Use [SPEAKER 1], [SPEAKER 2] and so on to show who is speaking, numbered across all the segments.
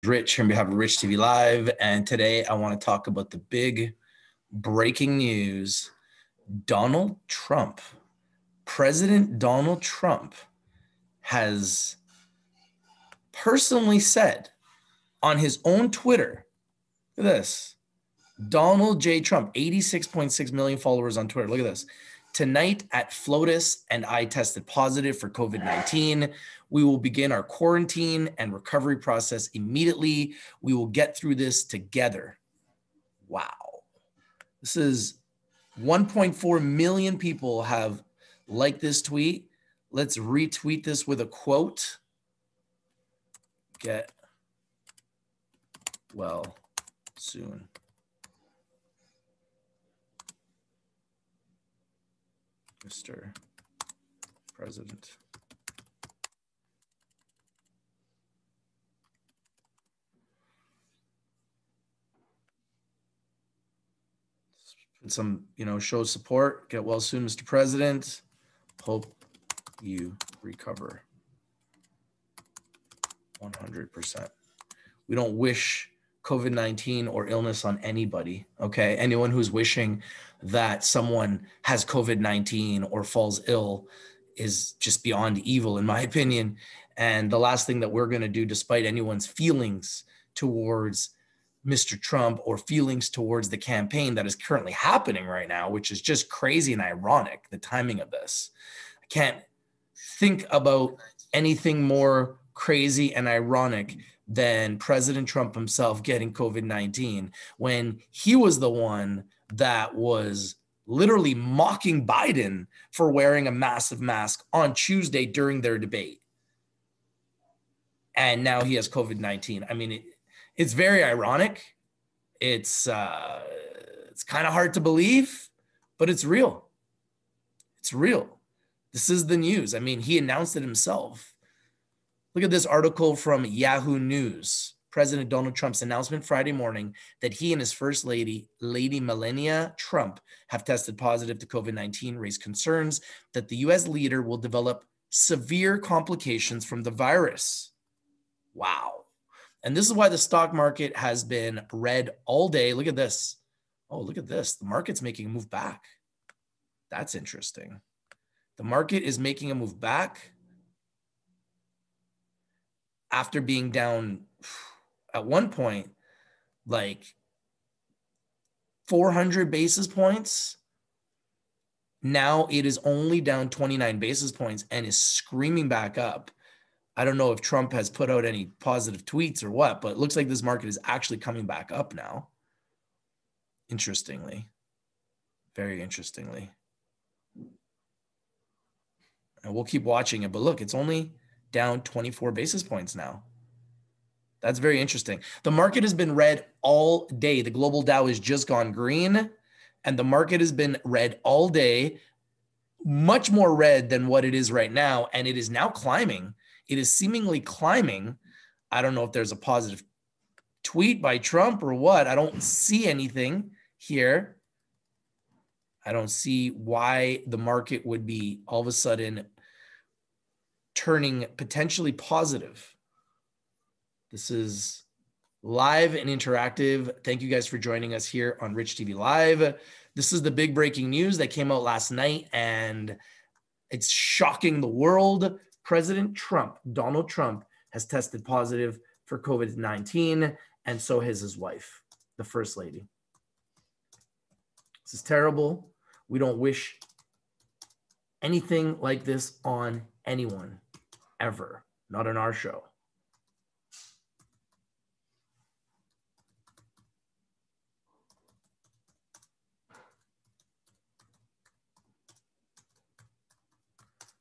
[SPEAKER 1] Rich here on behalf of Rich TV Live, and today I want to talk about the big breaking news. Donald Trump, President Donald Trump, has personally said on his own Twitter, look at this, Donald J. Trump, 86.6 million followers on Twitter. Look at this. Tonight at Flotus and I tested positive for COVID-19. We will begin our quarantine and recovery process immediately. We will get through this together. Wow. This is 1.4 million people have liked this tweet. Let's retweet this with a quote. Get well soon. Mr. President. Some, show support. Get well soon, Mr. President. Hope you recover 100%. We don't wish COVID-19 or illness on anybody, okay? Anyone who's wishing that someone has COVID-19 or falls ill is just beyond evil, in my opinion. And the last thing that we're going to do, despite anyone's feelings towards Mr. Trump or feelings towards the campaign that is currently happening right now, which is just crazy and ironic, the timing of this. I can't think about anything more crazy and ironic than President Trump himself getting COVID-19 when he was the one that was literally mocking Biden for wearing a massive mask on Tuesday during their debate. And now he has COVID-19. I mean, it's very ironic. It's kind of hard to believe, but it's real. It's real. This is the news. I mean, he announced it himself. Look at this article from Yahoo News. President Donald Trump's announcement Friday morning that he and his first lady, Lady Melania Trump, have tested positive to COVID-19 raised concerns that the U.S. leader will develop severe complications from the virus. Wow. And this is why the stock market has been red all day. Look at this. Oh, look at this. The market's making a move back. That's interesting. The market is making a move back after being down at one point, like 400 basis points. Now it is only down 29 basis points and is screaming back up. I don't know if Trump has put out any positive tweets or what, but it looks like this market is actually coming back up now. Interestingly, very interestingly. And we'll keep watching it, but look, it's only down 24 basis points now. That's very interesting. The market has been red all day. The global Dow has just gone green, and the market has been red all day, much more red than what it is right now, and it is now climbing. It is seemingly climbing. I don't know if there's a positive tweet by Trump or what. I don't see anything here. I don't see why the market would be all of a sudden turning potentially positive. This is live and interactive. Thank you guys for joining us here on Rich TV Live. This is the big breaking news that came out last night, and it's shocking the world. President Trump, Donald Trump, has tested positive for COVID-19, and so has his wife, the First Lady. This is terrible. We don't wish anything like this on anyone, ever. Not on our show.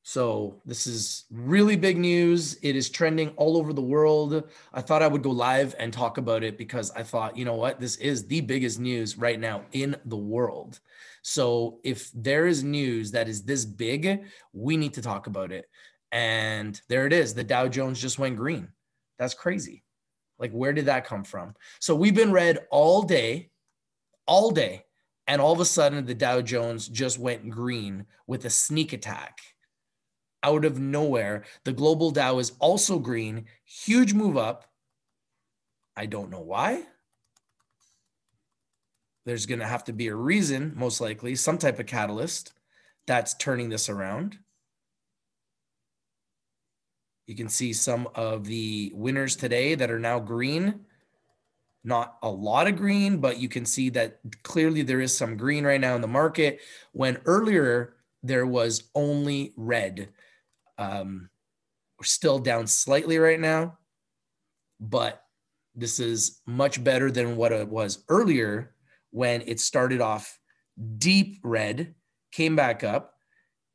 [SPEAKER 1] So this is really big news. It is trending all over the world. I thought I would go live and talk about it because I thought, you know what, this is the biggest news right now in the world. So if there is news that is this big, we need to talk about it. And there it is. The Dow Jones just went green. That's crazy. Like, where did that come from? So we've been red all day. And all of a sudden, the Dow Jones just went green with a sneak attack. Out of nowhere, the global Dow is also green, huge move up. I don't know why. There's going to have to be a reason, most likely, some type of catalyst that's turning this around. You can see some of the winners today that are now green. Not a lot of green, but you can see that clearly there is some green right now in the market, when earlier there was only red. We're still down slightly right now, but this is much better than what it was earlier, when it started off deep red, came back up,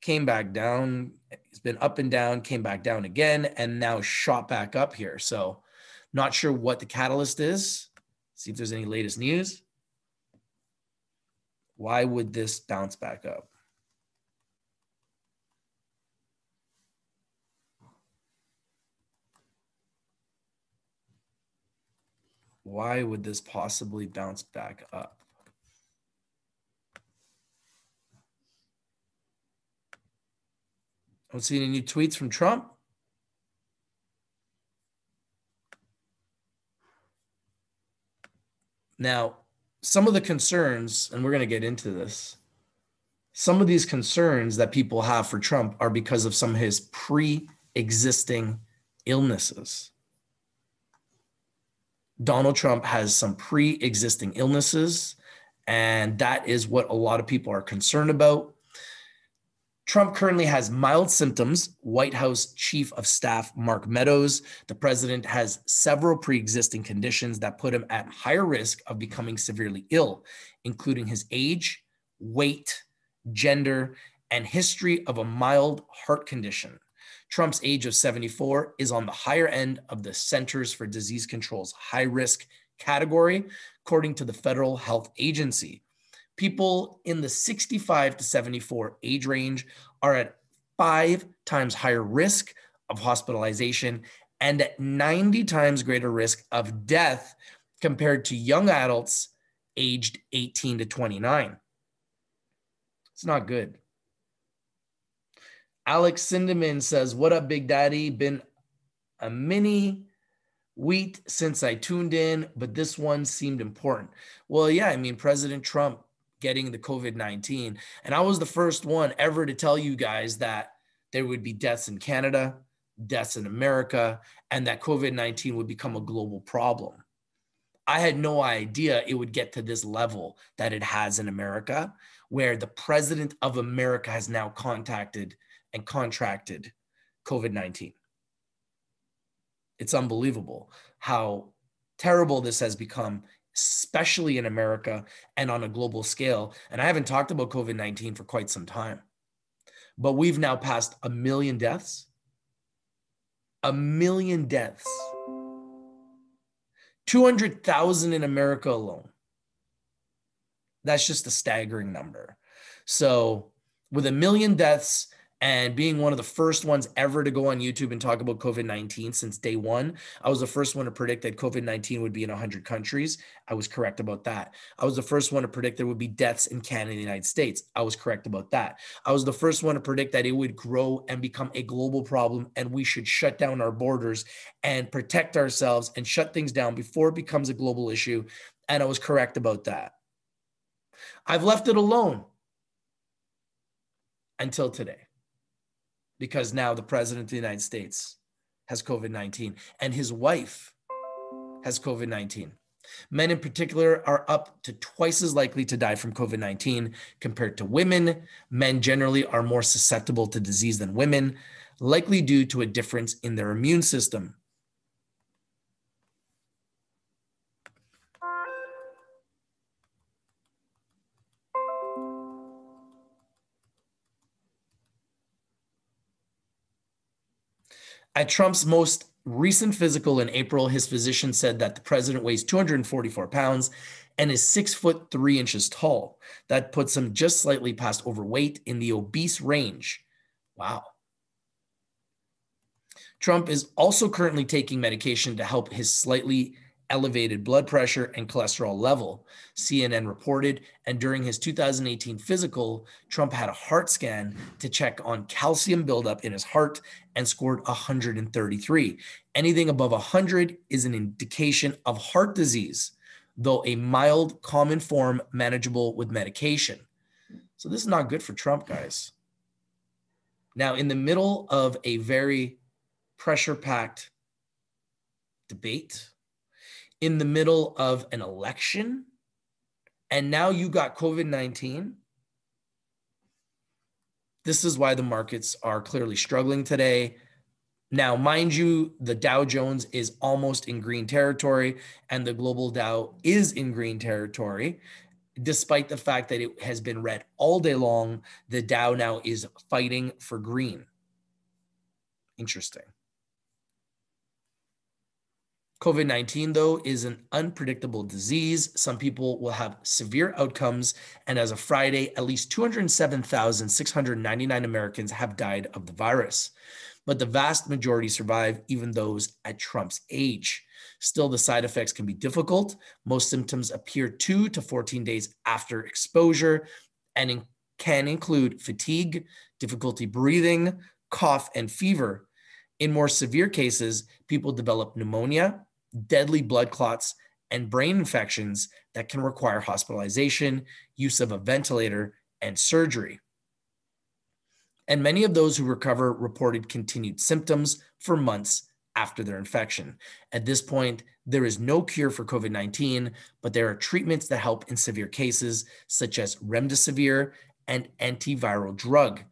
[SPEAKER 1] came back down. It's been up and down, came back down again, and now shot back up here. So not sure what the catalyst is. See if there's any latest news. Why would this bounce back up? Why would this possibly bounce back up? I don't see any new tweets from Trump. Now, some of the concerns, and we're going to get into this, some of these concerns that people have for Trump are because of some of his pre-existing illnesses. Donald Trump has some pre-existing illnesses, and that is what a lot of people are concerned about. Trump currently has mild symptoms. White House Chief of Staff Mark Meadows, the president has several pre-existing conditions that put him at higher risk of becoming severely ill, including his age, weight, gender, and history of a mild heart condition. Trump's age of 74 is on the higher end of the Centers for Disease Control's high-risk category, according to the Federal Health Agency. People in the 65 to 74 age range are at 5 times higher risk of hospitalization and at 90 times greater risk of death compared to young adults aged 18 to 29. It's not good. Alex Sindeman says, what up, Big Daddy? Been a mini wheat since I tuned in, but this one seemed important. Well, yeah, I mean, President Trump getting the COVID-19. And I was the first one ever to tell you guys that there would be deaths in Canada, deaths in America, and that COVID-19 would become a global problem. I had no idea it would get to this level that it has in America, where the president of America has now contacted and contracted COVID-19. It's unbelievable how terrible this has become, especially in America and on a global scale. And I haven't talked about COVID-19 for quite some time, but we've now passed 1 million deaths. 1 million deaths. 200,000 in America alone. That's just a staggering number. So with 1 million deaths and being one of the first ones ever to go on YouTube and talk about COVID-19 since day one, I was the first one to predict that COVID-19 would be in 100 countries. I was correct about that. I was the first one to predict there would be deaths in Canada and the United States. I was correct about that. I was the first one to predict that it would grow and become a global problem, and we should shut down our borders and protect ourselves and shut things down before it becomes a global issue. And I was correct about that. I've left it alone until today, because now the president of the United States has COVID-19 and his wife has COVID-19. Men in particular are up to twice as likely to die from COVID-19 compared to women. Men generally are more susceptible to disease than women, likely due to a difference in their immune system. At Trump's most recent physical in April, his physician said that the president weighs 244 pounds and is 6'3" tall. That puts him just slightly past overweight in the obese range. Wow. Trump is also currently taking medication to help his slightly elevated blood pressure and cholesterol level, CNN reported. And during his 2018 physical, Trump had a heart scan to check on calcium buildup in his heart and scored 133. Anything above 100 is an indication of heart disease, though a mild, common form manageable with medication. So this is not good for Trump, guys. Now, in the middle of a very pressure-packed debate, in the middle of an election, and now you got COVID-19, this is why the markets are clearly struggling today. Now, mind you, the Dow Jones is almost in green territory, and the global Dow is in green territory. Despite the fact that it has been red all day long, the Dow now is fighting for green. Interesting. COVID-19, though, is an unpredictable disease. Some people will have severe outcomes, and as of Friday, at least 207,699 Americans have died of the virus. But the vast majority survive, even those at Trump's age. Still, the side effects can be difficult. Most symptoms appear 2 to 14 days after exposure and can include fatigue, difficulty breathing, cough, and fever. In more severe cases, people develop pneumonia, deadly blood clots, and brain infections that can require hospitalization, use of a ventilator, and surgery. And many of those who recover reported continued symptoms for months after their infection. At this point, there is no cure for COVID-19, but there are treatments that help in severe cases, such as remdesivir and antiviral drug,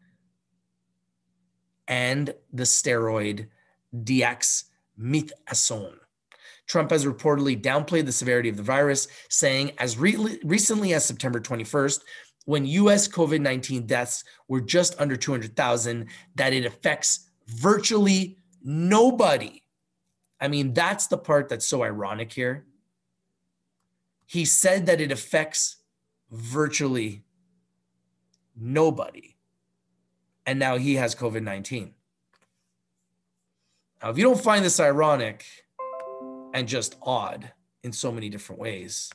[SPEAKER 1] and the steroid dexamethasone. Trump has reportedly downplayed the severity of the virus, saying as recently as September 21st, when U.S. COVID-19 deaths were just under 200,000, that it affects virtually nobody. I mean, that's the part that's so ironic here. He said that it affects virtually nobody. And now he has COVID-19. Now, if you don't find this ironic and just odd in so many different ways,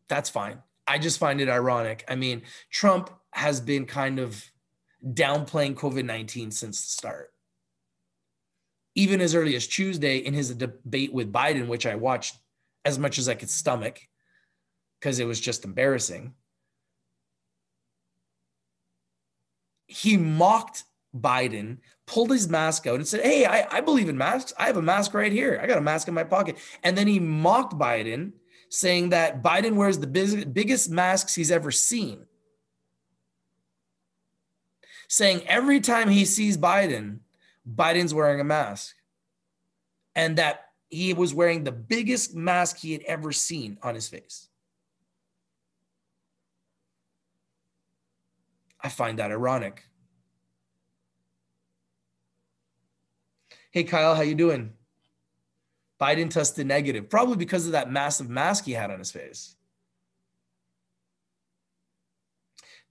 [SPEAKER 1] that's fine. I just find it ironic. I mean, Trump has been kind of downplaying COVID-19 since the start. Even as early as Tuesday in his debate with Biden, which I watched as much as I could stomach because it was just embarrassing. He mocked Biden, pulled his mask out and said, hey, I believe in masks. I have a mask right here. I got a mask in my pocket. And then he mocked Biden, saying that Biden wears the biggest masks he's ever seen. Saying every time he sees Biden, Biden's wearing a mask. And that he was wearing the biggest mask he had ever seen on his face. I find that ironic. Hey, Kyle, how you doing? Biden tested negative, probably because of that massive mask he had on his face.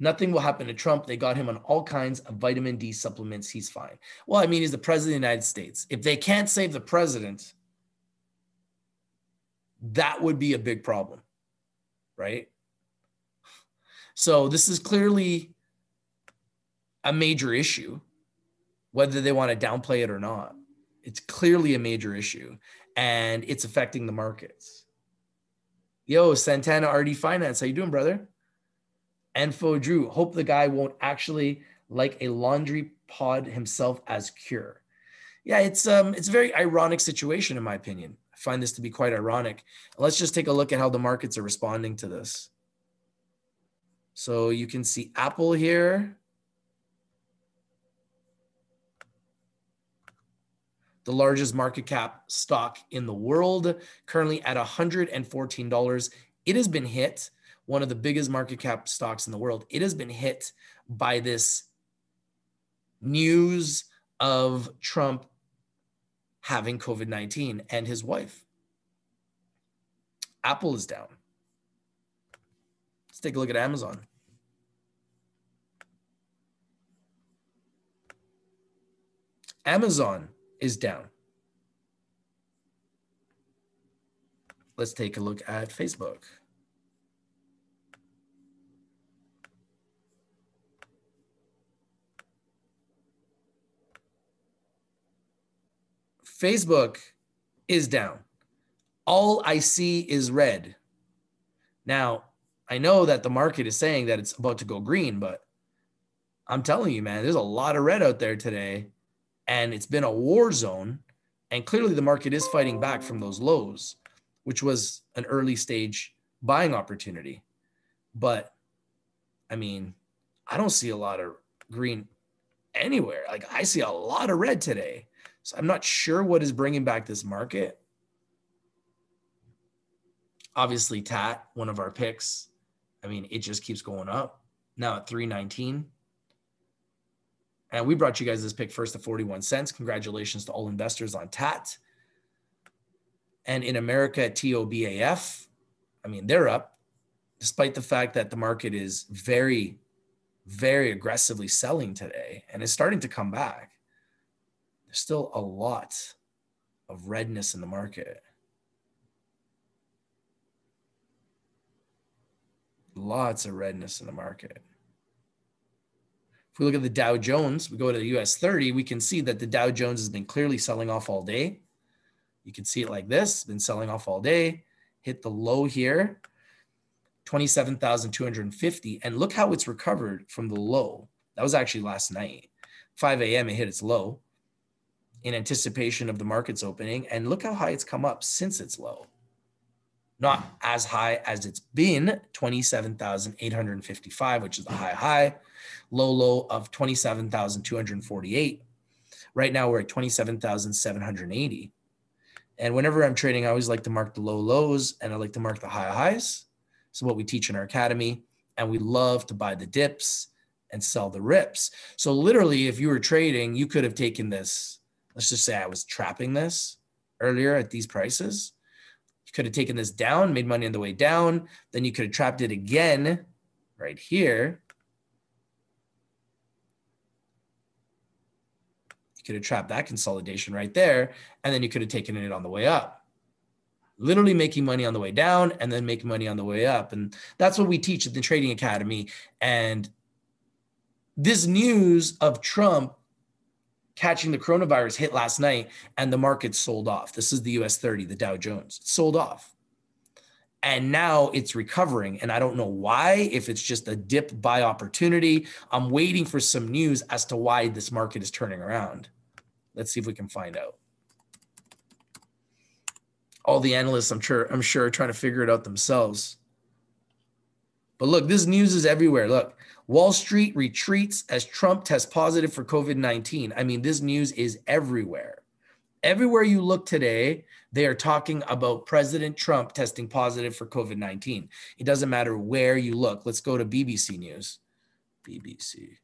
[SPEAKER 1] Nothing will happen to Trump. They got him on all kinds of vitamin D supplements. He's fine. Well, I mean, he's the president of the United States. If they can't save the president, that would be a big problem, right? So this is clearly a major issue, whether they want to downplay it or not. It's clearly a major issue, and it's affecting the markets. Yo, Santana RD Finance, how you doing, brother? Enfo Drew, hope the guy won't actually like a laundry pod himself as cure. Yeah, it's a very ironic situation in my opinion. I find this to be quite ironic. Let's just take a look at how the markets are responding to this. So you can see Apple here. The largest market cap stock in the world, currently at $114. It has been hit, one of the biggest market cap stocks in the world. It has been hit by this news of Trump having COVID-19 and his wife. Apple is down. Let's take a look at Amazon. Amazon is down. Let's take a look at Facebook. Facebook is down. All I see is red. Now, I know that the market is saying that it's about to go green, but I'm telling you, man, there's a lot of red out there today, and it's been a war zone. And clearly the market is fighting back from those lows, which was an early stage buying opportunity. But I mean, I don't see a lot of green anywhere. Like, I see a lot of red today. So I'm not sure what is bringing back this market. Obviously, TAT, one of our picks. I mean, it just keeps going up. Now at 319. And we brought you guys this pick first at 41 cents. Congratulations to all investors on TAT. And in America at TOBAF, I mean, they're up, despite the fact that the market is very, very aggressively selling today and is starting to come back. There's still a lot of redness in the market. Lots of redness in the market. If we look at the Dow Jones, we go to the US 30, we can see that the Dow Jones has been clearly selling off all day. You can see it like this, been selling off all day, hit the low here, 27,250. And look how it's recovered from the low. That was actually last night. 5 a.m. it hit its low in anticipation of the market's opening. And look how high it's come up since its low. Not as high as it's been, 27,855, which is the high, low of 27,248. Right now we're at 27,780. And whenever I'm trading, I always like to mark the low lows and I like to mark the high highs. So what we teach in our academy, and we love to buy the dips and sell the rips. So literally, if you were trading, you could have taken this. Let's just say I was trapping this earlier at these prices. You could have taken this down, made money on the way down. Then you could have trapped it again right here. You could have trapped that consolidation right there. And then you could have taken it on the way up. Literally making money on the way down and then making money on the way up. And that's what we teach at the Trading Academy. And this news of Trump catching the coronavirus hit last night and the market sold off. This is the US 30, the Dow Jones. It sold off. And now it's recovering. And I don't know why, if it's just a dip buy opportunity. I'm waiting for some news as to why this market is turning around. Let's see if we can find out. All the analysts, I'm sure, are trying to figure it out themselves. But look, this news is everywhere. Look, Wall Street retreats as Trump tests positive for COVID-19. I mean, this news is everywhere. Everywhere you look today, they are talking about President Trump testing positive for COVID-19. It doesn't matter where you look. Let's go to BBC News. BBC.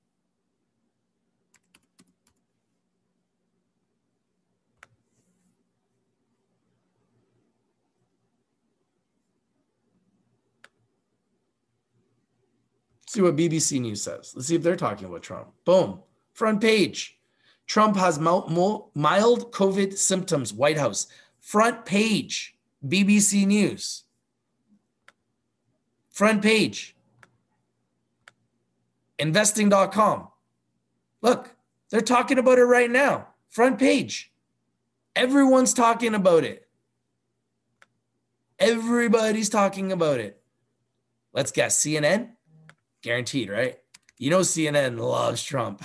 [SPEAKER 1] See what BBC News says. Let's see if they're talking about Trump. Boom. Front page. Trump has mild COVID symptoms, White House. Front page. BBC News. Front page. Investing.com. Look, they're talking about it right now. Front page. Everyone's talking about it. Everybody's talking about it. Let's guess. CNN? Guaranteed, right? You know CNN loves Trump.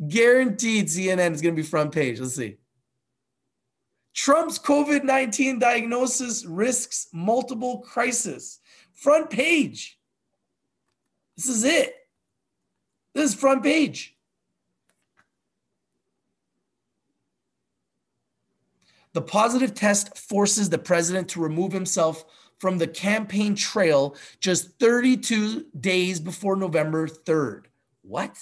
[SPEAKER 1] Guaranteed CNN is going to be front page. Let's see. Trump's COVID-19 diagnosis risks multiple crises. Front page. This is it. This is front page. The positive test forces the president to remove himself from the campaign trail just 32 days before November 3rd. What?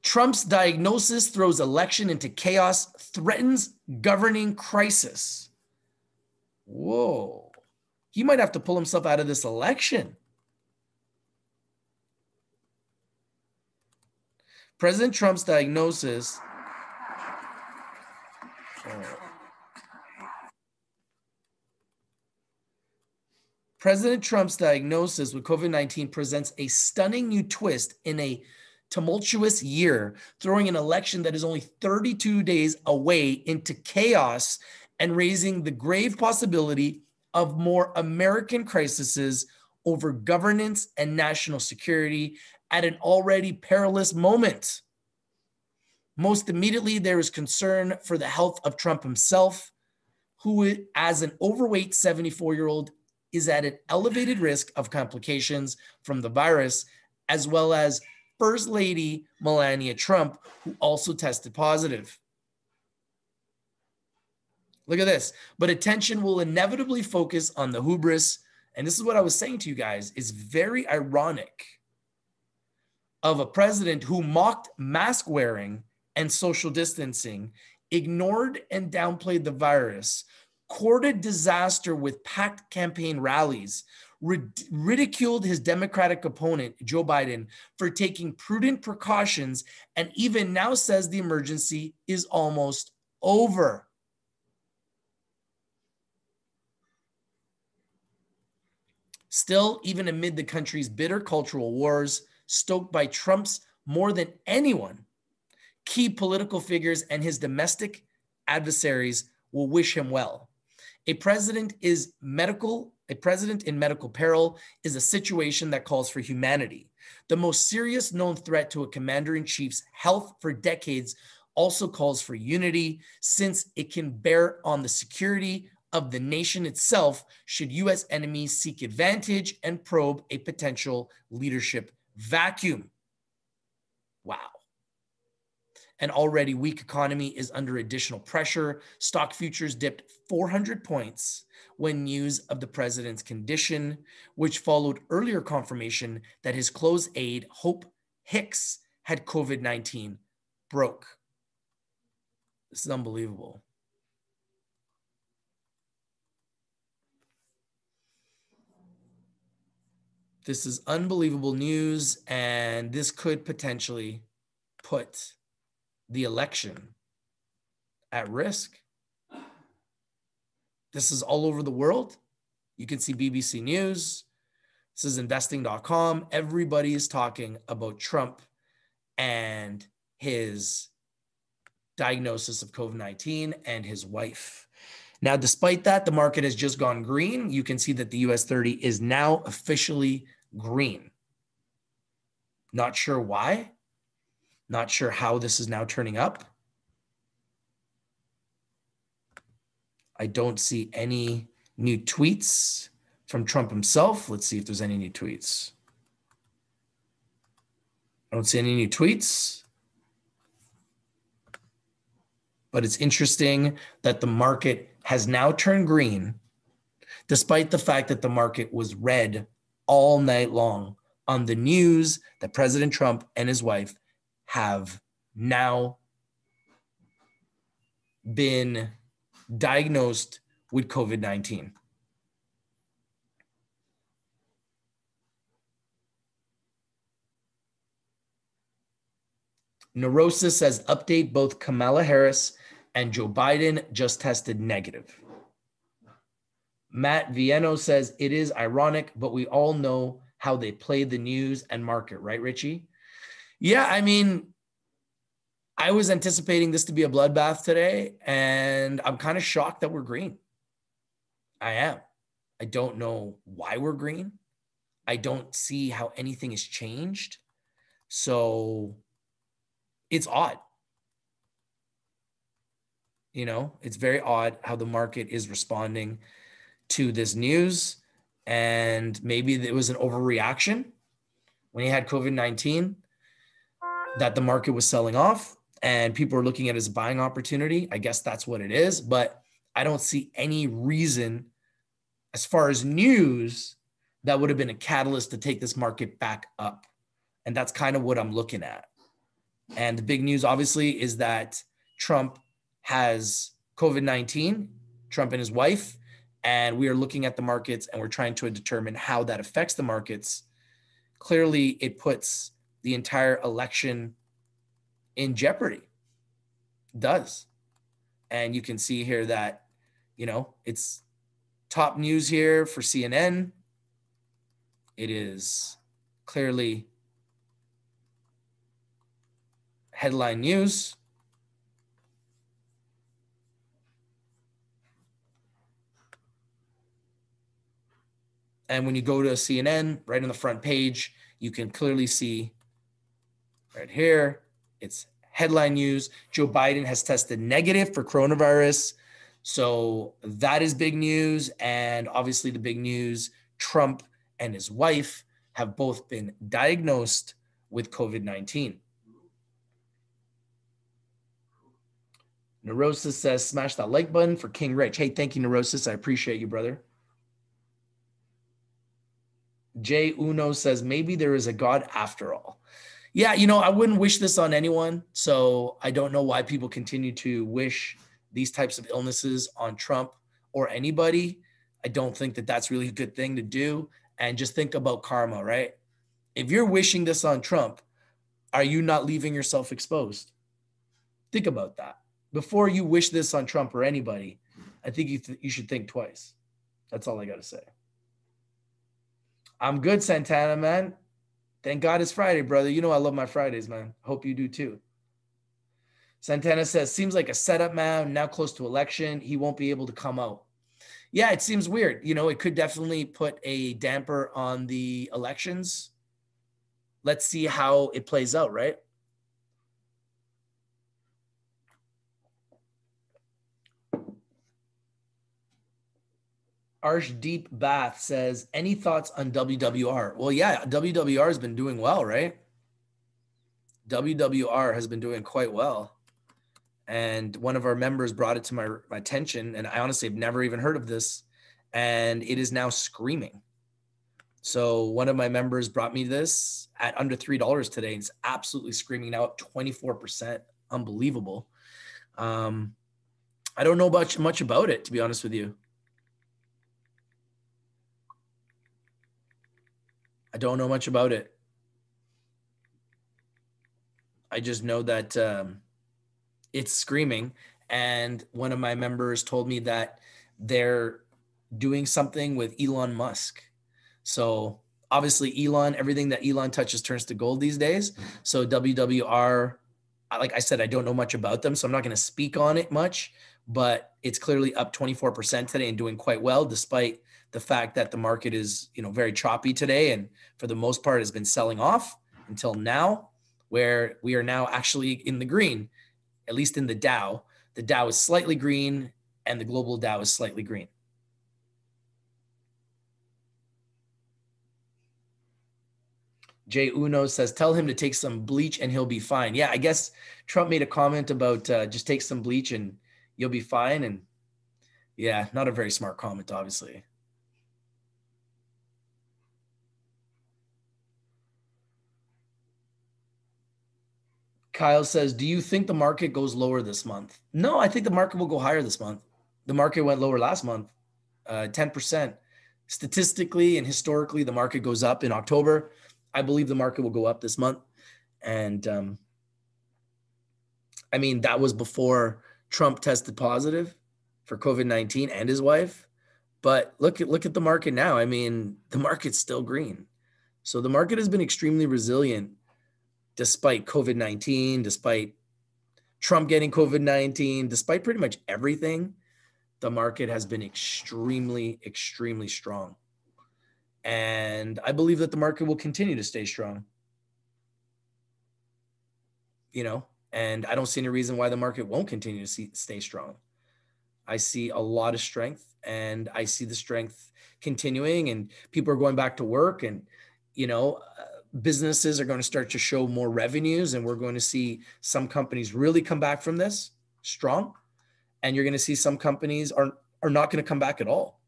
[SPEAKER 1] Trump's diagnosis throws election into chaos, threatens governing crisis. Whoa. He might have to pull himself out of this election. President Trump's diagnosis President Trump's diagnosis with COVID-19 presents a stunning new twist in a tumultuous year, throwing an election that is only 32 days away into chaos and raising the grave possibility of more American crises over governance and national security at an already perilous moment. Most immediately, there is concern for the health of Trump himself, who, as an overweight 74-year-old, is at an elevated risk of complications from the virus, as well as First Lady Melania Trump, who also tested positive. Look at this. But attention will inevitably focus on the hubris, and this is what I was saying to you guys, is very ironic, of a president who mocked mask wearing and social distancing, ignored and downplayed the virus, courted disaster with packed campaign rallies, ridiculed his Democratic opponent, Joe Biden, for taking prudent precautions, and even now says the emergency is almost over. Still, even amid the country's bitter cultural wars, stoked by Trump's more than anyone, key political figures and his domestic adversaries will wish him well. A president in medical peril is a situation that calls for humanity. The most serious known threat to a commander-in-chief's health for decades also calls for unity, since it can bear on the security of the nation itself should U.S. enemies seek advantage and probe a potential leadership vacuum. Wow. An already weak economy is under additional pressure. Stock futures dipped 400 points when news of the president's condition, which followed earlier confirmation that his close aide, Hope Hicks, had COVID-19, broke. This is unbelievable. This is unbelievable news, and this could potentially put the election at risk. This is all over the world. You can see BBC News. This is investing.com. Everybody is talking about Trump and his diagnosis of COVID-19 and his wife. Now, despite that, the market has just gone green. You can see that the US 30 is now officially green. Not sure why. Not sure how this is now turning up. I don't see any new tweets from Trump himself. Let's see if there's any new tweets. I don't see any new tweets. But it's interesting that the market has now turned green, despite the fact that the market was red all night long on the news that President Trump and his wife have now been diagnosed with COVID-19. Neurosis says update, both Kamala Harris and Joe Biden just tested negative. Matt Vieno says it is ironic, but we all know how they play the news and market, right, Richie? Yeah, I mean, I was anticipating this to be a bloodbath today, and I'm kind of shocked that we're green. I am. I don't know why we're green. I don't see how anything has changed. So it's odd. You know, it's very odd how the market is responding to this news. And maybe it was an overreaction when he had COVID-19 that the market was selling off and people are looking at it as a buying opportunity. I guess that's what it is. But I don't see any reason as far as news that would have been a catalyst to take this market back up. And that's kind of what I'm looking at. And the big news, obviously, is that Trump has COVID-19, Trump and his wife, and we are looking at the markets and we're trying to determine how that affects the markets. Clearly, it puts the entire election in jeopardy. It does. And you can see here that, you know, it's top news here for CNN. It is clearly headline news. And when you go to CNN, right on the front page, you can clearly see right here, it's headline news. Joe Biden has tested negative for coronavirus. So that is big news. And obviously the big news, Trump and his wife have both been diagnosed with COVID-19. Neurosis says, smash that like button for King Rich. Hey, thank you, Neurosis. I appreciate you, brother. Jay Uno says, maybe there is a God after all. Yeah, I wouldn't wish this on anyone. So I don't know why people continue to wish these types of illnesses on Trump or anybody. I don't think that that's really a good thing to do. And just think about karma, right? If you're wishing this on Trump, are you not leaving yourself exposed? Think about that. Before you wish this on Trump or anybody, I think you should think twice. That's all I got to say. I'm good, Santana, man. Thank God it's Friday, brother. You know I love my Fridays, man. Hope you do too. Santana says, seems like a setup, man. Now close to election. He won't be able to come out. Yeah, it seems weird. It could definitely put a damper on the elections. Let's see how it plays out, right? Arshdeep Bath says, any thoughts on WWR? Well, yeah, WWR has been doing well, right? WWR has been doing quite well. And one of our members brought it to my attention, and I honestly have never even heard of this, and it is now screaming. So one of my members brought me this at under $3 today. It's absolutely screaming now up 24%. Unbelievable. I don't know much about it, to be honest with you. I don't know much about it. I just know that it's screaming. And one of my members told me that they're doing something with Elon Musk. So obviously Elon, everything that Elon touches turns to gold these days. So WWR, like I said, I don't know much about them, so I'm not going to speak on it much, but it's clearly up 24% today and doing quite well, despite the fact that the market is, very choppy today. And for the most part has been selling off until now, where we are now actually in the green, at least in the Dow. The Dow is slightly green and the global Dow is slightly green. Jay Uno says, tell him to take some bleach and he'll be fine. Yeah, I guess Trump made a comment about just take some bleach and you'll be fine. And yeah, not a very smart comment, obviously. Kyle says, do you think the market goes lower this month? No, I think the market will go higher this month. The market went lower last month, 10%. Statistically and historically, the market goes up in October. I believe the market will go up this month. And that was before Trump tested positive for COVID-19 and his wife. But look at the market now. The market's still green. So the market has been extremely resilient despite COVID-19, despite Trump getting COVID-19, despite pretty much everything. The market has been extremely, extremely strong. And I believe that the market will continue to stay strong. And I don't see any reason why the market won't continue to stay strong. I see a lot of strength, and I see the strength continuing, and people are going back to work, and, businesses are going to start to show more revenues, and we're going to see some companies really come back from this strong. And you're going to see some companies are not going to come back at all.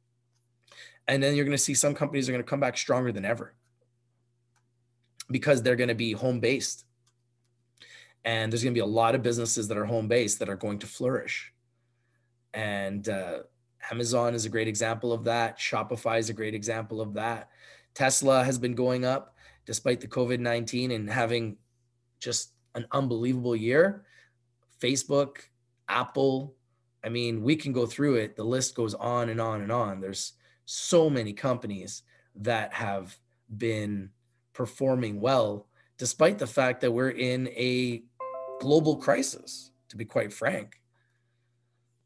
[SPEAKER 1] And then you're going to see some companies are going to come back stronger than ever because they're going to be home-based. And there's going to be a lot of businesses that are home-based that are going to flourish. And Amazon is a great example of that. Shopify is a great example of that. Tesla has been going up despite the COVID-19 and having just an unbelievable year. Facebook, Apple, we can go through it. The list goes on and on and on. There's so many companies that have been performing well, despite the fact that we're in a global crisis, to be quite frank.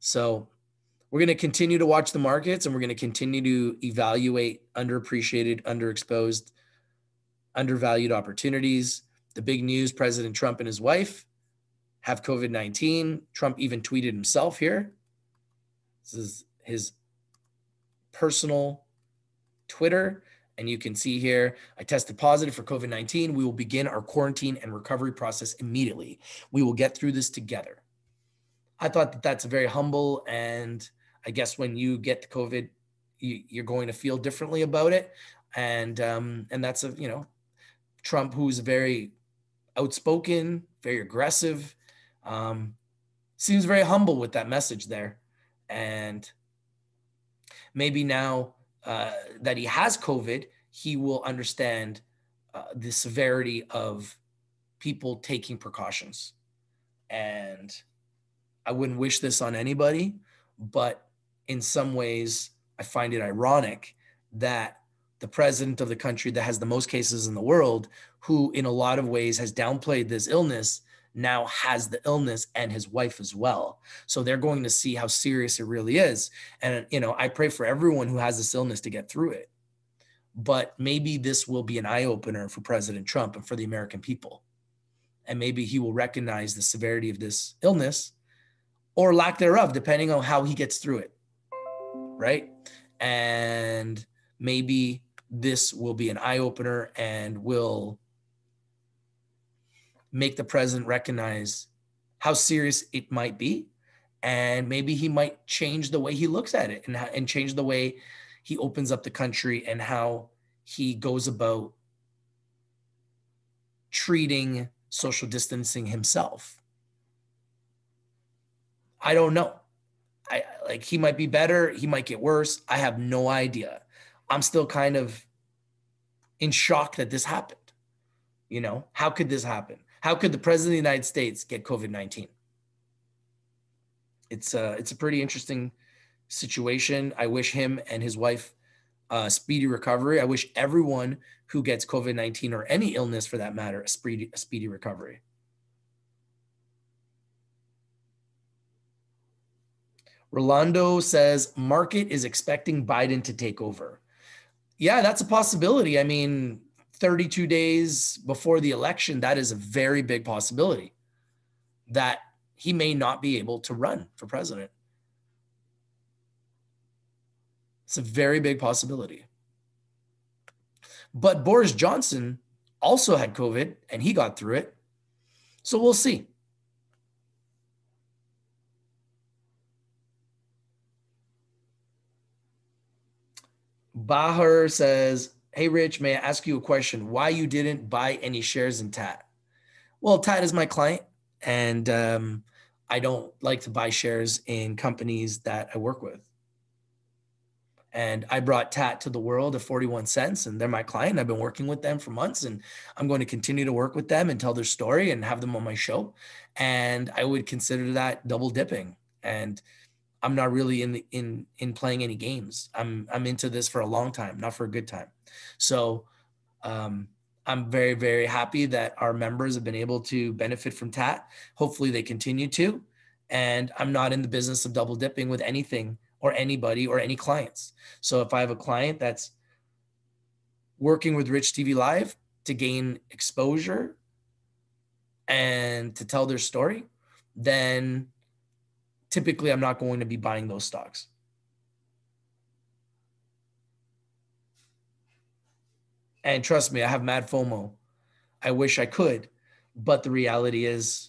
[SPEAKER 1] So we're going to continue to watch the markets, and we're going to continue to evaluate underappreciated, underexposed, undervalued opportunities. The big news, President Trump and his wife have COVID-19. Trump even tweeted himself here. This is his personal Twitter. And you can see here, I tested positive for COVID-19. We will begin our quarantine and recovery process immediately. We will get through this together. I thought that that's very humble. And I guess when you get the COVID, you're going to feel differently about it. And that's Trump, who's very outspoken, very aggressive, seems very humble with that message there. And maybe now that he has COVID, he will understand the severity of people taking precautions. And I wouldn't wish this on anybody, but in some ways, I find it ironic that the president of the country that has the most cases in the world, who in a lot of ways has downplayed this illness, now has the illness, and his wife as well. So they're going to see how serious it really is. And, I pray for everyone who has this illness to get through it. But maybe this will be an eye-opener for President Trump and for the American people. And maybe he will recognize the severity of this illness, or lack thereof, depending on how he gets through it, right? And maybe this will be an eye-opener and will make the president recognize how serious it might be. And maybe he might change the way he looks at it, and change the way he opens up the country and how he goes about treating social distancing himself. I don't know. He might be better. He might get worse. I have no idea. I'm still kind of in shock that this happened. How could this happen? How could the president of the United States get COVID-19? It's a pretty interesting situation. I wish him and his wife speedy recovery. I wish everyone who gets COVID-19, or any illness for that matter, a speedy recovery. Rolando says, market is expecting Biden to take over. Yeah, that's a possibility. 32 days before the election, that is a very big possibility that he may not be able to run for president. It's a very big possibility. But Boris Johnson also had COVID and he got through it. So we'll see. Bahar says, hey, Rich, may I ask you a question? Why you didn't buy any shares in TAT? Well, TAT is my client, and I don't like to buy shares in companies that I work with. And I brought TAT to the world at 41 cents, and they're my client. I've been working with them for months, and I'm going to continue to work with them and tell their story and have them on my show. And I would consider that double dipping. And I'm not really in playing any games. I'm into this for a long time, not for a good time. So I'm very, very happy that our members have been able to benefit from TAT. Hopefully they continue to. And I'm not in the business of double dipping with anything or anybody or any clients. So if I have a client that's working with Rich TV Live to gain exposure and to tell their story, then typically I'm not going to be buying those stocks. And trust me, I have mad FOMO. I wish I could, but the reality is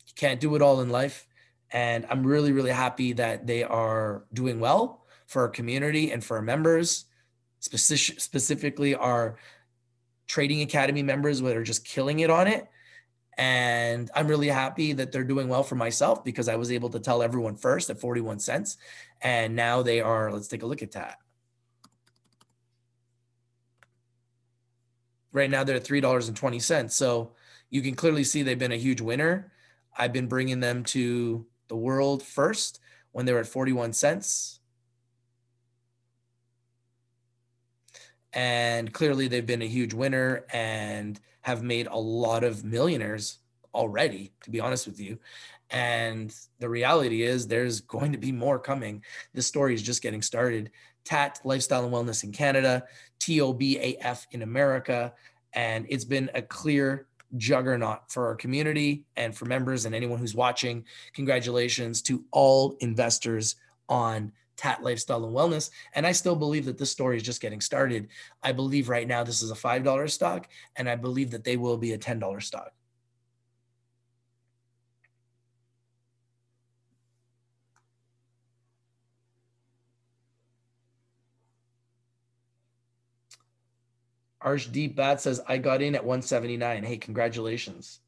[SPEAKER 1] you can't do it all in life. And I'm really, really happy that they are doing well for our community and for our members, specifically our Trading Academy members that are just killing it on it. And I'm really happy that they're doing well for myself, because I was able to tell everyone first at 41 cents. And now they are, let's take a look at that. Right now they're at $3.20. So you can clearly see they've been a huge winner. I've been bringing them to the world first when they were at 41 cents. And clearly they've been a huge winner and have made a lot of millionaires already, to be honest with you. And the reality is there's going to be more coming. This story is just getting started. TAT, Lifestyle and Wellness in Canada, TOBAF in America. And it's been a clear juggernaut for our community and for members and anyone who's watching. Congratulations to all investors on TAT, Lifestyle and Wellness. And I still believe that this story is just getting started. I believe right now this is a $5 stock, and I believe that they will be a $10 stock. Arshdeep Bat says, I got in at 179. Hey, congratulations.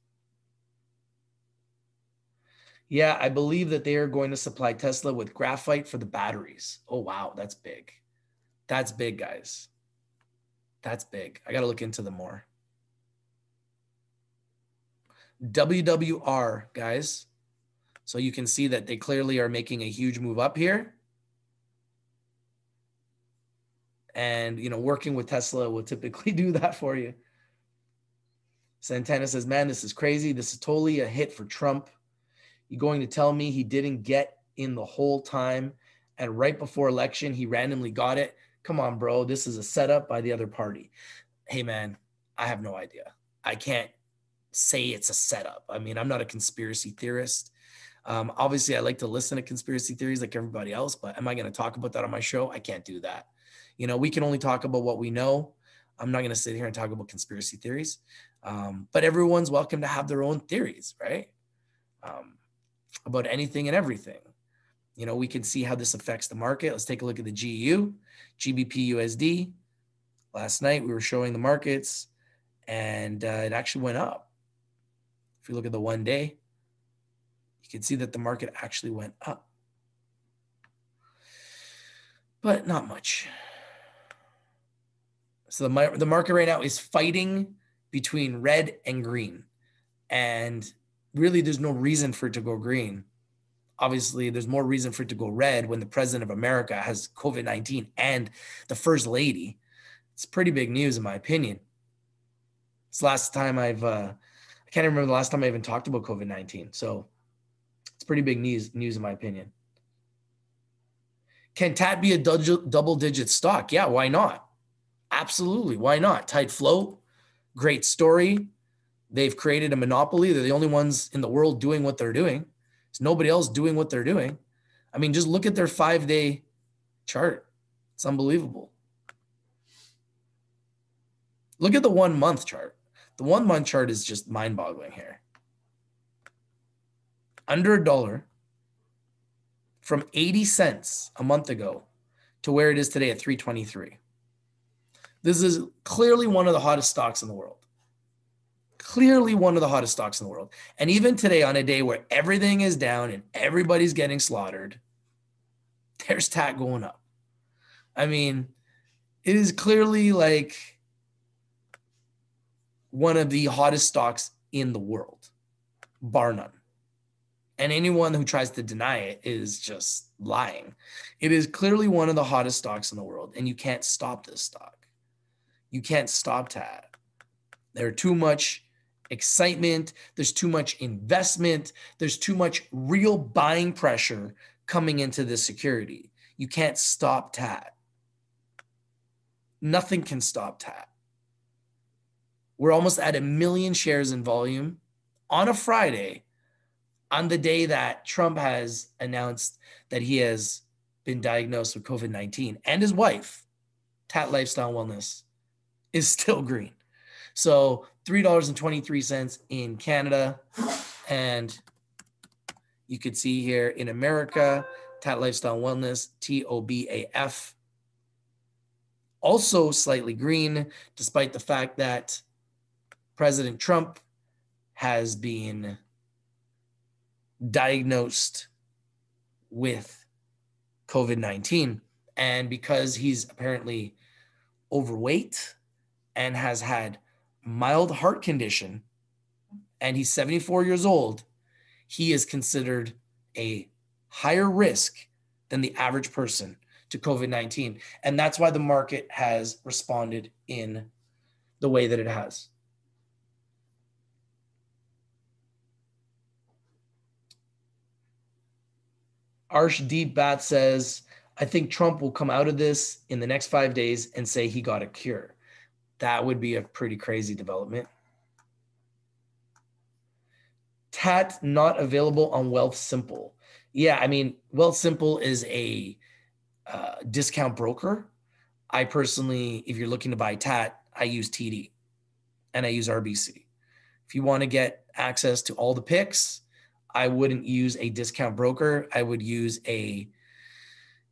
[SPEAKER 1] Yeah, I believe that they are going to supply Tesla with graphite for the batteries. Oh, wow. That's big. That's big, guys. That's big. I got to look into them more. WWR, guys. So you can see that they clearly are making a huge move up here. And, you know, working with Tesla will typically do that for you. Santana says, man, this is crazy. This is totally a hit for Trump. You going to tell me he didn't get in the whole time and right before election, he randomly got it? Come on, bro. This is a setup by the other party. Hey, man, I have no idea. I can't say it's a setup. I mean, I'm not a conspiracy theorist. Obviously, I like to listen to conspiracy theories like everybody else, but am I going to talk about that on my show? I can't do that. You know, we can only talk about what we know. I'm not going to sit here and talk about conspiracy theories, but everyone's welcome to have their own theories, right? About anything and everything. You know, we can see how this affects the market. Let's take a look at the GU, GBP USD. Last night, we were showing the markets, and it actually went up. If you look at the 1 day, you can see that the market actually went up, but not much. So the market right now is fighting between red and green, and really there's no reason for it to go green. Obviously, there's more reason for it to go red when the president of America has COVID-19 and the first lady. It's pretty big news, in my opinion. It's the last time I can't remember the last time I even talked about COVID-19. So it's pretty big news in my opinion. Can TAT be a double-digit stock? Yeah, why not? Absolutely, why not? Tight float, great story. They've created a monopoly. They're the only ones in the world doing what they're doing. There's nobody else doing what they're doing. I mean, just look at their 5-day chart. It's unbelievable. Look at the 1 month chart. The 1 month chart is just mind-boggling here. Under $1 from 80 cents a month ago to where it is today at 323. This is clearly one of the hottest stocks in the world. Clearly one of the hottest stocks in the world. And even today, on a day where everything is down and everybody's getting slaughtered, there's TAT going up. I mean, it is clearly like one of the hottest stocks in the world, bar none. And anyone who tries to deny it is just lying. It is clearly one of the hottest stocks in the world, and you can't stop this stock. You can't stop TAT. There's too much excitement. There's too much investment. There's too much real buying pressure coming into this security. You can't stop TAT. Nothing can stop TAT. We're almost at 1 million shares in volume on a Friday, on the day that Trump has announced that he has been diagnosed with COVID-19, and his wife, TAT Lifestyle Wellness, is still green. So $3.23 in Canada. And you could see here in America, TAT Lifestyle Wellness, TOBAF, also slightly green, despite the fact that President Trump has been diagnosed with COVID-19. And because he's apparently overweight and has had mild heart condition, and he's 74 years old, he is considered a higher risk than the average person to COVID-19. And that's why the market has responded in the way that it has. Arsh Deep Bat says, I think Trump will come out of this in the next 5 days and say he got a cure. That would be a pretty crazy development. TAT not available on Wealthsimple. Yeah, I mean, Wealthsimple is a discount broker. I personally, if you're looking to buy TAT, I use TD and I use RBC. If you want to get access to all the picks, I wouldn't use a discount broker. I would use a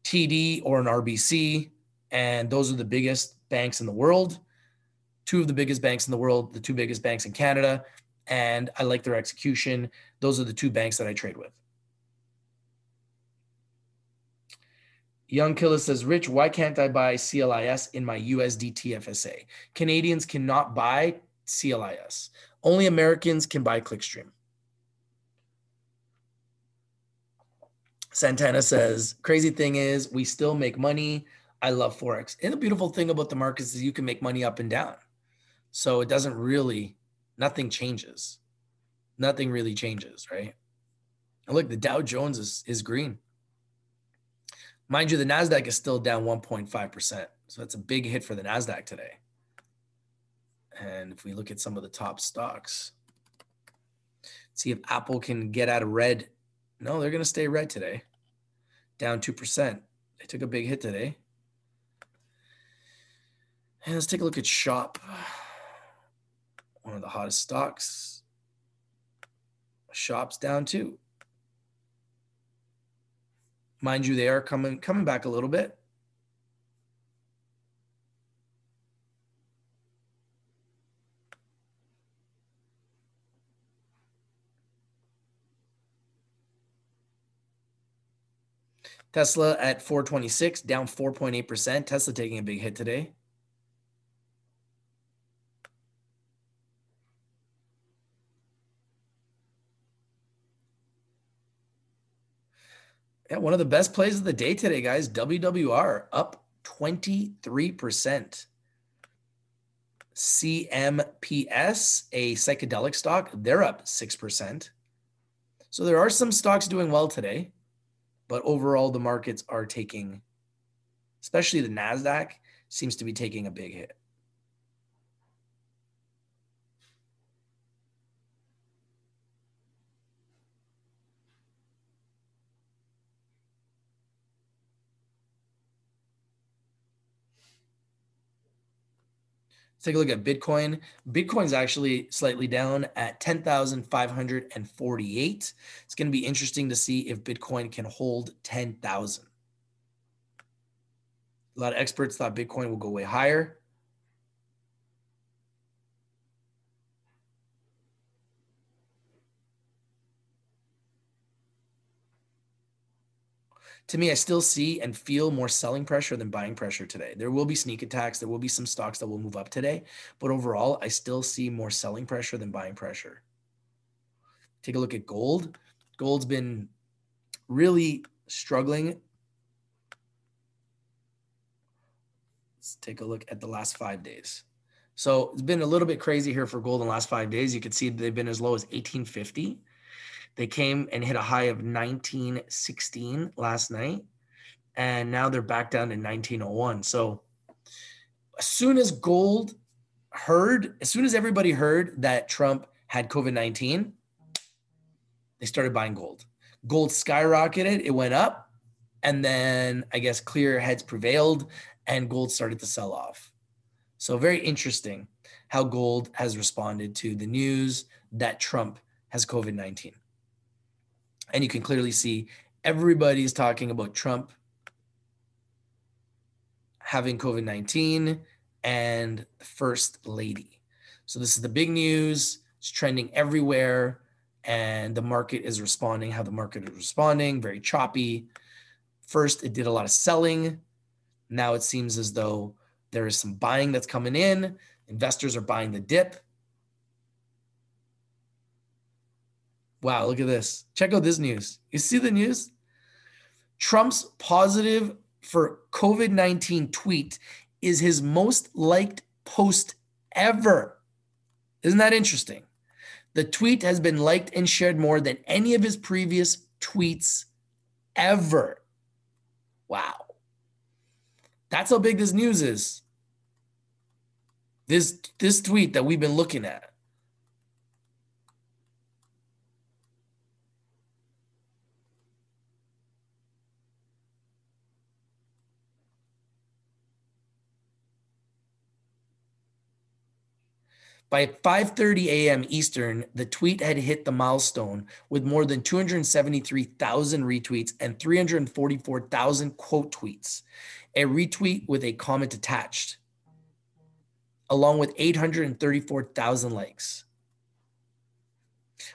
[SPEAKER 1] TD or an RBC, and those are the biggest banks in the world. Two of the biggest banks in the world, the two biggest banks in Canada, and I like their execution. Those are the two banks that I trade with. Young Killer says, Rich, why can't I buy CLIS in my USD TFSA? Canadians cannot buy CLIS. Only Americans can buy Clickstream. Santana says, crazy thing is we still make money. I love Forex. And the beautiful thing about the markets is you can make money up and down. So it doesn't really, nothing changes. Nothing really changes, right? And look, the Dow Jones is green. Mind you, the NASDAQ is still down 1.5%. So that's a big hit for the NASDAQ today. And if we look at some of the top stocks, see if Apple can get out of red. No, they're going to stay red today. Down 2%. They took a big hit today. And let's take a look at Shop. One of the hottest stocks. Shop's down too. Mind you, they are coming back a little bit. Tesla at 426, down 4.8%. Tesla taking a big hit today. Yeah, one of the best plays of the day today, guys. WWR up 23%. CMPS, a psychedelic stock, they're up 6%. So there are some stocks doing well today, but overall the markets are taking, especially the NASDAQ, seems to be taking a big hit. Let's take a look at Bitcoin. Bitcoin's actually slightly down at 10,548. It's going to be interesting to see if Bitcoin can hold 10,000. A lot of experts thought Bitcoin will go way higher. To me, I still see and feel more selling pressure than buying pressure today. There will be sneak attacks. There will be some stocks that will move up today. But overall, I still see more selling pressure than buying pressure. Take a look at gold. Gold's been really struggling. Let's take a look at the last 5 days. So it's been a little bit crazy here for gold in the last 5 days. You can see they've been as low as 1850. They came and hit a high of 1916 last night, and now they're back down to 1901. So as soon as everybody heard that Trump had COVID-19, they started buying gold. Gold skyrocketed, it went up, and then I guess clear heads prevailed and gold started to sell off. So very interesting how gold has responded to the news that Trump has COVID-19. And you can clearly see everybody's talking about Trump having COVID-19 and the First Lady. So this is the big news. It's trending everywhere. And the market is responding how the market is responding, very choppy. First, it did a lot of selling. Now it seems as though there is some buying that's coming in. Investors are buying the dip. Wow, look at this. Check out this news. You see the news? Trump's positive for COVID-19 tweet is his most liked post ever. Isn't that interesting? The tweet has been liked and shared more than any of his previous tweets ever. Wow. That's how big this news is. This tweet that we've been looking at. By 5:30 a.m. Eastern, the tweet had hit the milestone with more than 273,000 retweets and 344,000 quote tweets. A retweet with a comment attached, along with 834,000 likes.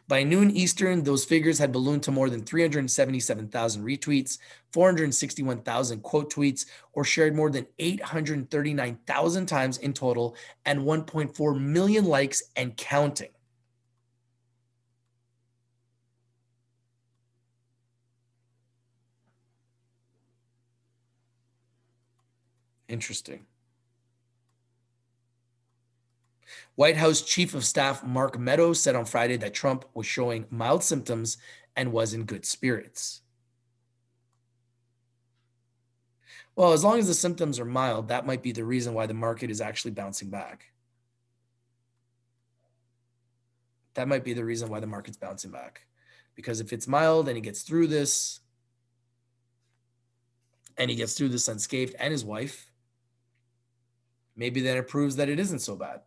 [SPEAKER 1] By noon Eastern, those figures had ballooned to more than 377,000 retweets, 461,000 quote tweets, or shared more than 839,000 times in total, and 1.4 million likes and counting. Interesting. White House Chief of Staff Mark Meadows said on Friday that Trump was showing mild symptoms and was in good spirits. Well, as long as the symptoms are mild, that might be the reason why the market is actually bouncing back. That might be the reason why the market's bouncing back. Because if it's mild and he gets through this, unscathed, and his wife, maybe then it proves that it isn't so bad.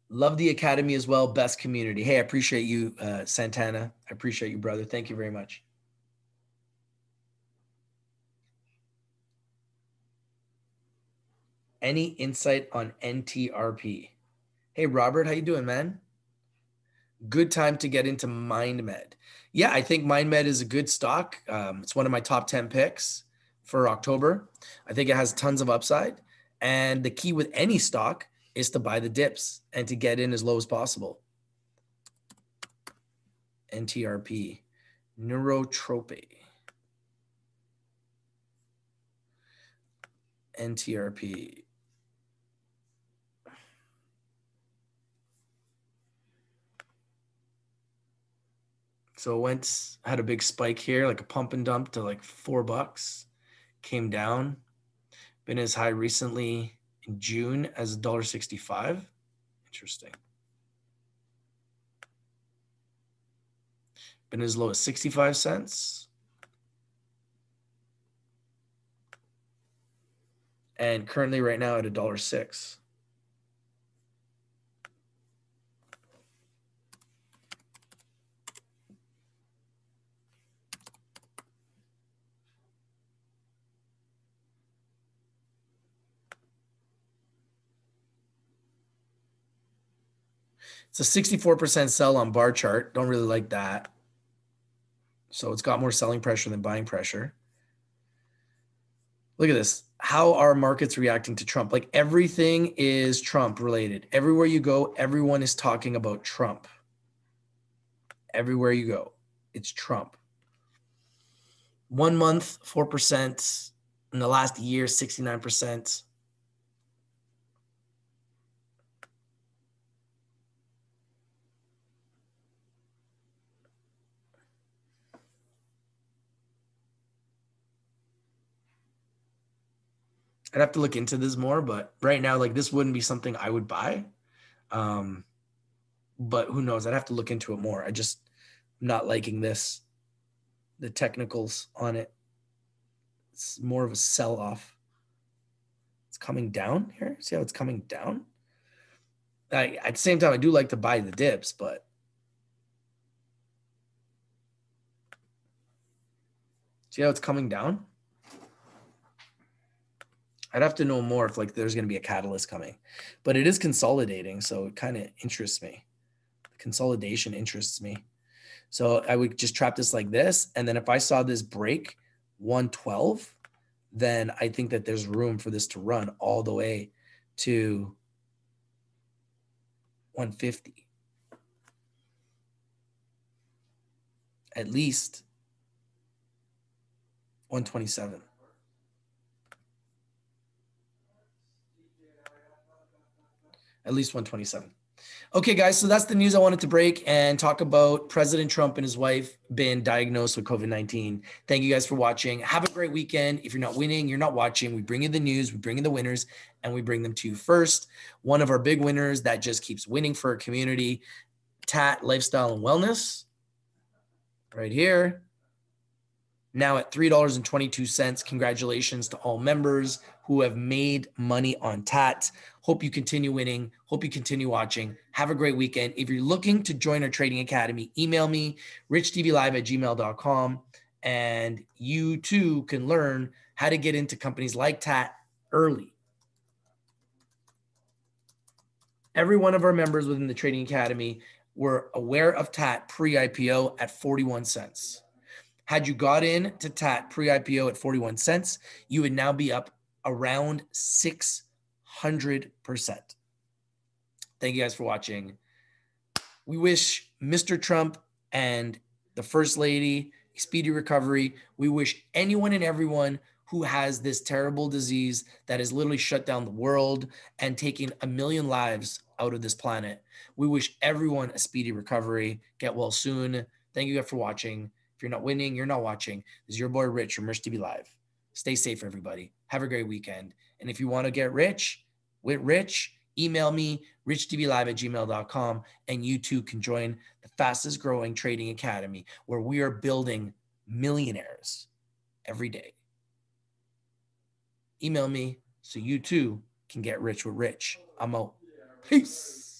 [SPEAKER 1] Love the Academy as well. Best community. Hey, I appreciate you, Santana. I appreciate you, brother. Thank you very much. Any insight on NTRP? Hey, Robert, how you doing, man? Good time to get into MindMed. Yeah, I think MindMed is a good stock. It's one of my top 10 picks for October. I think it has tons of upside. And the key with any stock is to buy the dips and to get in as low as possible. NTRP, Neurotropy. NTRP. So it had a big spike here, like a pump and dump to like $4. Came down. Been as high recently in June as $1.65. Interesting. Been as low as 65 cents. And currently right now at $1.06. It's a 64% sell on bar chart. Don't really like that. So it's got more selling pressure than buying pressure. Look at this. How are markets reacting to Trump? Like everything is Trump related. Everywhere you go, everyone is talking about Trump. Everywhere you go, it's Trump. 1 month, 4%. In the last year, 69%. I'd have to look into this more, but right now, like this wouldn't be something I would buy. But who knows? I'd have to look into it more. I'm not liking this, the technicals on it. It's more of a sell-off. It's coming down here. See how it's coming down? At the same time, I do like to buy the dips, but see how it's coming down? I'd have to know more if like there's going to be a catalyst coming, but it is consolidating. So it kind of interests me. Consolidation interests me. So I would just trap this like this. And then if I saw this break 112, then I think that there's room for this to run all the way to 150. At least 127. At least 127. Okay, guys, so that's the news I wanted to break and talk about. President Trump and his wife been diagnosed with COVID-19. Thank you guys for watching. Have a great weekend. If you're not winning, you're not watching. We bring you the news, we bring you the winners, and we bring them to you first. One of our big winners that just keeps winning for our community, TAT Lifestyle and Wellness, right here. Now at $3.22. Congratulations to all members who have made money on TAT. Hope you continue winning. Hope you continue watching. Have a great weekend. If you're looking to join our trading academy, email me, richtvlive@gmail.com, and you too can learn how to get into companies like TAT early. Every one of our members within the trading academy were aware of TAT pre-IPO at 41 cents. Had you got in to TAT pre-IPO at 41 cents, you would now be up around 600%. Thank you guys for watching. We wish Mr. Trump and the First Lady a speedy recovery. We wish anyone and everyone who has this terrible disease that has literally shut down the world and taken 1 million lives out of this planet. We wish everyone a speedy recovery. Get well soon. Thank you guys for watching. If you're not winning, you're not watching. This is your boy Rich from Rich TV Live. Stay safe, everybody. Have a great weekend. And if you want to get rich with Rich, email me, richtvlive@gmail.com, and you too can join the fastest growing trading academy where we are building millionaires every day. Email me so you too can get rich with Rich. I'm out. Peace.